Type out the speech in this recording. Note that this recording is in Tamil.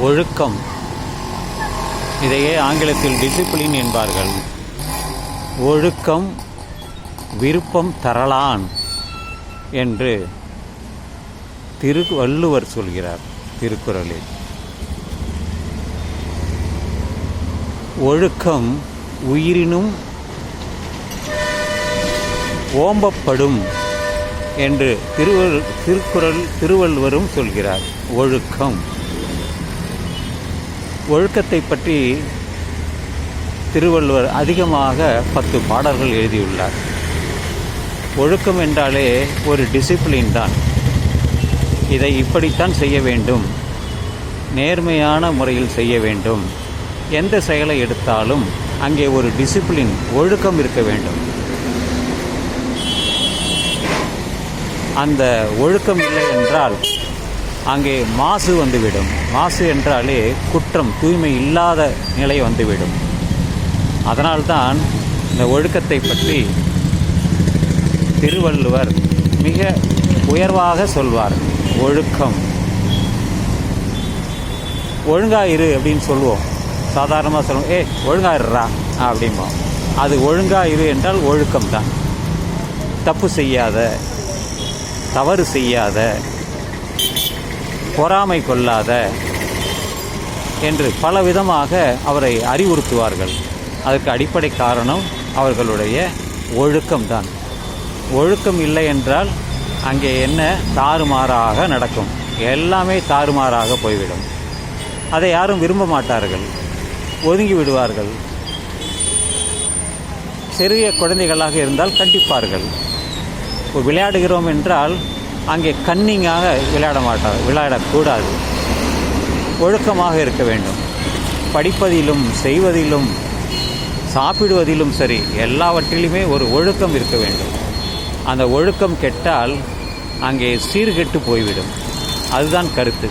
ஒழுக்கம், இதையே ஆங்கிலத்தில் டிசிப்ளின் என்பார்கள். ஒழுக்கம் விருப்பம் தரலான் என்று வள்ளுவர் சொல்கிறார் திருக்குறளில். ஒழுக்கம் உயிரினும் ஓம்பப்படும் என்று திருவள்ளுவரும் சொல்கிறார். ஒழுக்கத்தை பற்றி திருவள்ளுவர் அதிகமாக 10 பாடல்கள் எழுதியுள்ளார். ஒழுக்கம் என்றாலே ஒரு டிசிப்ளின் தான். இதை இப்படித்தான் செய்ய வேண்டும், நேர்மையான முறையில் செய்ய வேண்டும், எந்த செயலை எடுத்தாலும் அங்கே ஒரு டிசிப்ளின், ஒழுக்கம் இருக்க வேண்டும். அந்த ஒழுக்கம் இல்லை என்றால் அங்கே மாசு வந்துவிடும். மாசு என்றாலே குற்றம், தூய்மை இல்லாத நிலை வந்துவிடும். அதனால்தான் இந்த ஒழுக்கத்தை பற்றி திருவள்ளுவர் மிக உயர்வாக சொல்வார். ஒழுக்கம், ஒழுங்காயிரு அப்படின்னு சொல்லுவோம். சாதாரணமாக சொல்லுவோம், ஒழுங்காயிருறா அப்படிம்போம். அது ஒழுங்காயிரு என்றால் ஒழுக்கம்தான். தப்பு செய்யாத, தவறு செய்யாத, பொறாமை கொள்ளாத என்று பலவிதமாக அவரை அறிவுறுத்துவார்கள். அதற்கு அடிப்படை காரணம் அவர்களுடைய ஒழுக்கம்தான். ஒழுக்கம் இல்லை என்றால் அங்கே என்ன தாறுமாறாக நடக்கும், எல்லாமே தாறுமாறாக போய்விடும். அதை யாரும் விரும்ப மாட்டார்கள், ஒதுங்கி விடுவார்கள். சிறிய குழந்தைகளாக இருந்தால் கண்டிப்பார்கள். விளையாடுகிறோம் என்றால் அங்கே கன்னிங்காக விளையாடக்கூடாது. ஒழுக்கமாக இருக்க வேண்டும். படிப்பதிலும், செய்வதிலும், சாப்பிடுவதிலும் சரி, எல்லாவற்றிலுமே ஒரு ஒழுக்கம் இருக்க வேண்டும். அந்த ஒழுக்கம் கெட்டால் அங்கே சீர்கெட்டு போய்விடும். அதுதான் கருத்து.